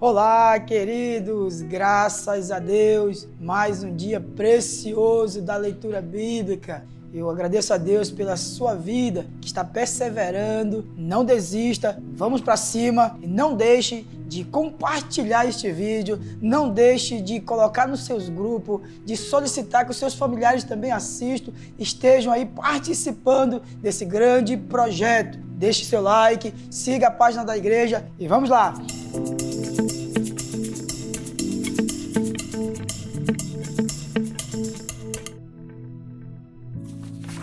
Olá, queridos, graças a Deus, mais um dia precioso da leitura bíblica. Eu agradeço a Deus pela sua vida, que está perseverando, não desista, vamos para cima e não deixe de compartilhar este vídeo, não deixe de colocar nos seus grupos, de solicitar que os seus familiares também assistam, estejam aí participando desse grande projeto. Deixe seu like, siga a página da igreja e vamos lá!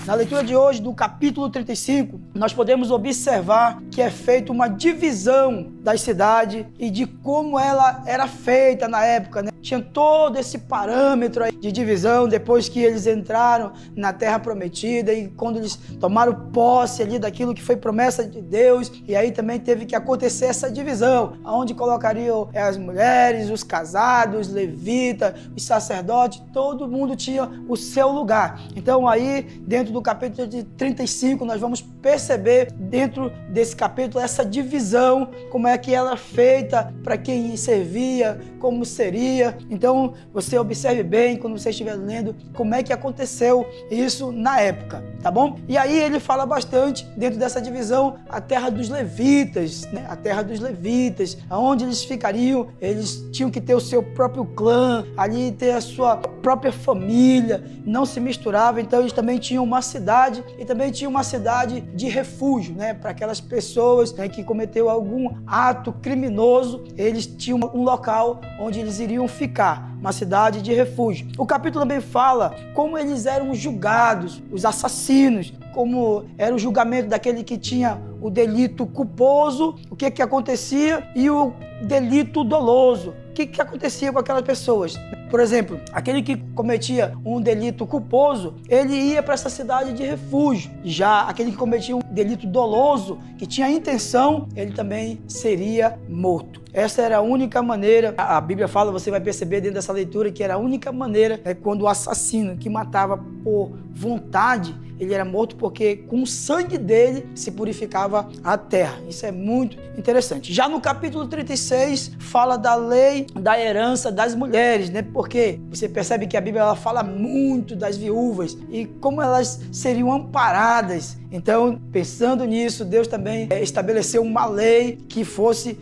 Na leitura de hoje, do capítulo 35, nós podemos observar que é feita uma divisão da cidade e de como ela era feita na época, né? Tinha todo esse parâmetro aí de divisão depois que eles entraram na Terra Prometida e quando eles tomaram posse ali daquilo que foi promessa de Deus. E aí também teve que acontecer essa divisão, onde colocariam as mulheres, os casados, os levitas, os sacerdotes, todo mundo tinha o seu lugar. Então aí, dentro do capítulo de 35, nós vamos perceber dentro desse capítulo essa divisão, como é que ela é feita, para quem servia, como seria. Então você observe bem quando você estiver lendo como é que aconteceu isso na época, tá bom? E aí ele fala bastante dentro dessa divisão a terra dos levitas, né? A terra dos levitas, aonde eles ficariam, eles tinham que ter o seu próprio clã, ali ter a sua própria família, não se misturava. Então eles também tinham uma cidade e também tinha uma cidade de refúgio, né? Para aquelas pessoas, né, que cometeu algum ato criminoso, eles tinham um local onde eles iriam ficar, uma cidade de refúgio. O capítulo também fala como eles eram julgados, os assassinos, como era o julgamento daquele que tinha o delito culposo, o que acontecia, e o delito doloso. O que acontecia com aquelas pessoas? Por exemplo, aquele que cometia um delito culposo, ele ia para essa cidade de refúgio. Já aquele que cometia um delito doloso, que tinha a intenção, ele também seria morto. Essa era a única maneira, a Bíblia fala, você vai perceber dentro dessa leitura, que era a única maneira, quando o assassino que matava por vontade, ele era morto porque com o sangue dele se purificava a terra. Isso é muito interessante. Já no capítulo 36, fala da lei da herança das mulheres, né? Porque você percebe que a Bíblia ela fala muito das viúvas e como elas seriam amparadas. Então, pensando nisso, Deus também estabeleceu uma lei que fosse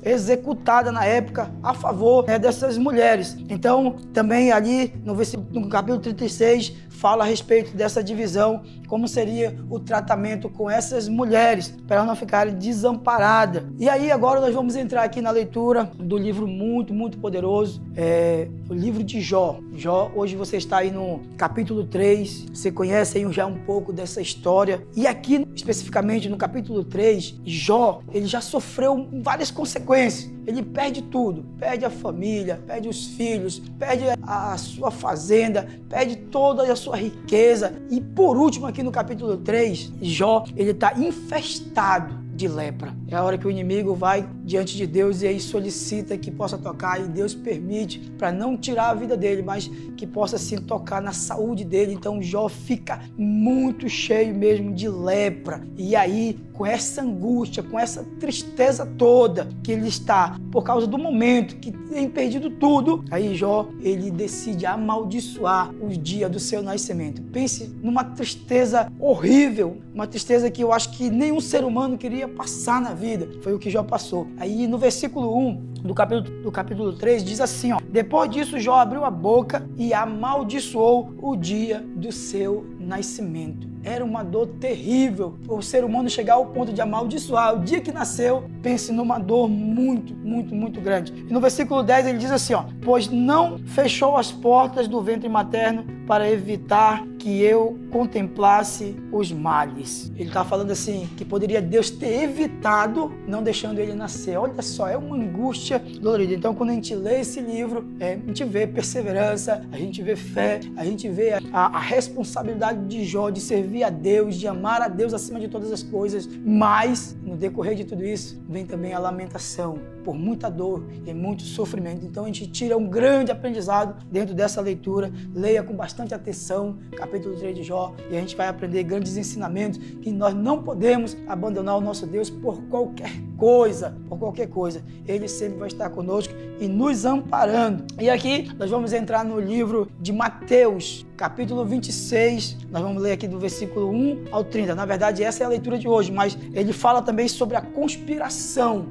executada na época a favor dessas mulheres. Então, também ali no capítulo 36, fala a respeito dessa divisão, como seria o tratamento com essas mulheres, para elas não ficarem desamparadas. E aí agora nós vamos entrar aqui na leitura do livro muito, muito poderoso, o livro de Jó. Jó, hoje você está aí no capítulo 3, você conhece aí já um pouco dessa história. E aqui, especificamente no capítulo 3, Jó, ele já sofreu várias consequências. Ele perde tudo, perde a família, perde os filhos, perde a sua fazenda, perde toda a sua riqueza. E por último aqui no capítulo 3, Jó, ele está infestado de lepra. É a hora que o inimigo vai diante de Deus e aí solicita que possa tocar, e Deus permite para não tirar a vida dele, mas que possa sim tocar na saúde dele. Então Jó fica muito cheio mesmo de lepra. E aí, com essa angústia, com essa tristeza toda que ele está, por causa do momento que tem perdido tudo, aí Jó, ele decide amaldiçoar o dia do seu nascimento. Pense numa tristeza horrível, uma tristeza que eu acho que nenhum ser humano queria passar na vida. Foi o que Jó passou. Aí no versículo 1 do capítulo 3 diz assim, ó: depois disso Jó abriu a boca e amaldiçoou o dia do seu nascimento. Era uma dor terrível o ser humano chegar ao ponto de amaldiçoar o dia que nasceu. Pense numa dor muito, muito, muito grande. E no versículo 10 ele diz assim, ó: pois não fechou as portas do ventre materno para evitar que eu contemplasse os males. Ele está falando assim, que poderia Deus ter evitado não deixando ele nascer. Olha só, é uma angústia dolorida. Então, quando a gente lê esse livro, a gente vê perseverança, a gente vê fé, a gente vê a responsabilidade de Jó de servir a Deus, de amar a Deus acima de todas as coisas. Mas, no decorrer de tudo isso, vem também a lamentação por muita dor e muito sofrimento. Então, a gente tira um grande aprendizado dentro dessa leitura. Leia com bastante bastante atenção, capítulo 3 de Jó, e a gente vai aprender grandes ensinamentos que nós não podemos abandonar o nosso Deus por qualquer coisa, Ele sempre vai estar conosco e nos amparando. E aqui nós vamos entrar no livro de Mateus, capítulo 26, nós vamos ler aqui do versículo 1 ao 30. Na verdade, essa é a leitura de hoje, mas ele fala também sobre a conspiração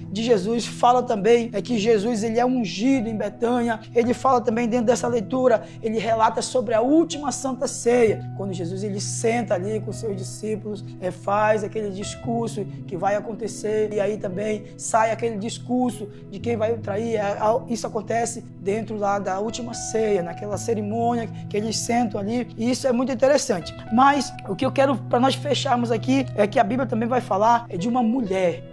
de Jesus. Fala também que Jesus ele é ungido em Betânia. Ele fala também dentro dessa leitura, ele relata sobre a última Santa Ceia, quando Jesus ele senta ali com seus discípulos, faz aquele discurso que vai acontecer, e aí também sai aquele discurso de quem vai o trair. Isso acontece dentro lá da última ceia, naquela cerimônia que eles sentam ali, e isso é muito interessante. Mas o que eu quero para nós fecharmos aqui é que a Bíblia também vai falar de uma mulher,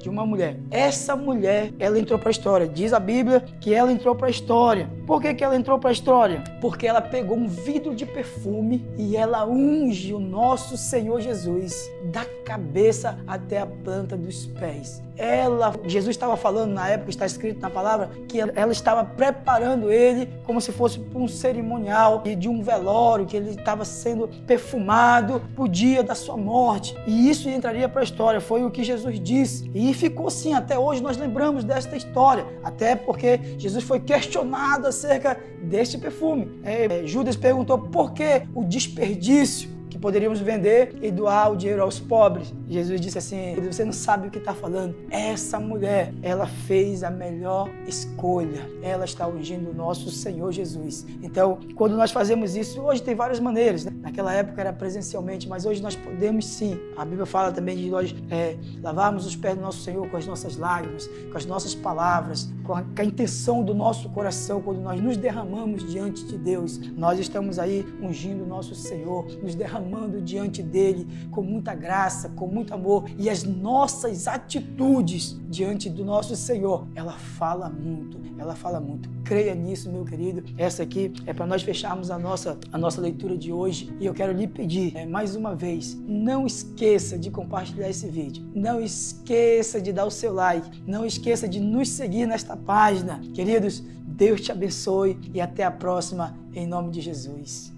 Essa mulher, ela entrou para a história. Diz a Bíblia que ela entrou para a história. Por que ela entrou para a história? Porque ela pegou um vidro de perfume e ela unge o nosso Senhor Jesus da cabeça até a planta dos pés. Jesus estava falando na época, está escrito na palavra, que ela estava preparando ele como se fosse para um cerimonial de um velório, que ele estava sendo perfumado para o dia da sua morte. E isso entraria para a história, foi o que Jesus disse. E ficou assim, até hoje nós lembramos desta história, até porque Jesus foi questionado acerca deste perfume. Judas perguntou por que o desperdício, que poderíamos vender e doar o dinheiro aos pobres. Jesus disse assim: você não sabe o que está falando. Essa mulher, ela fez a melhor escolha. Ela está ungindo o nosso Senhor Jesus. Então, quando nós fazemos isso, hoje tem várias maneiras, né? Naquela época era presencialmente, mas hoje nós podemos sim. A Bíblia fala também de nós lavarmos os pés do nosso Senhor com as nossas lágrimas, com as nossas palavras, com a intenção do nosso coração. Quando nós nos derramamos diante de Deus, nós estamos aí ungindo o nosso Senhor, nos derramando diante dele com muita graça, com muito amor, e as nossas atitudes diante do nosso Senhor, ela fala muito. Creia nisso, meu querido. Essa aqui é para nós fecharmos a nossa leitura de hoje, e eu quero lhe pedir, mais uma vez, não esqueça de compartilhar esse vídeo, não esqueça de dar o seu like, não esqueça de nos seguir nesta página. Queridos, Deus te abençoe e até a próxima, em nome de Jesus.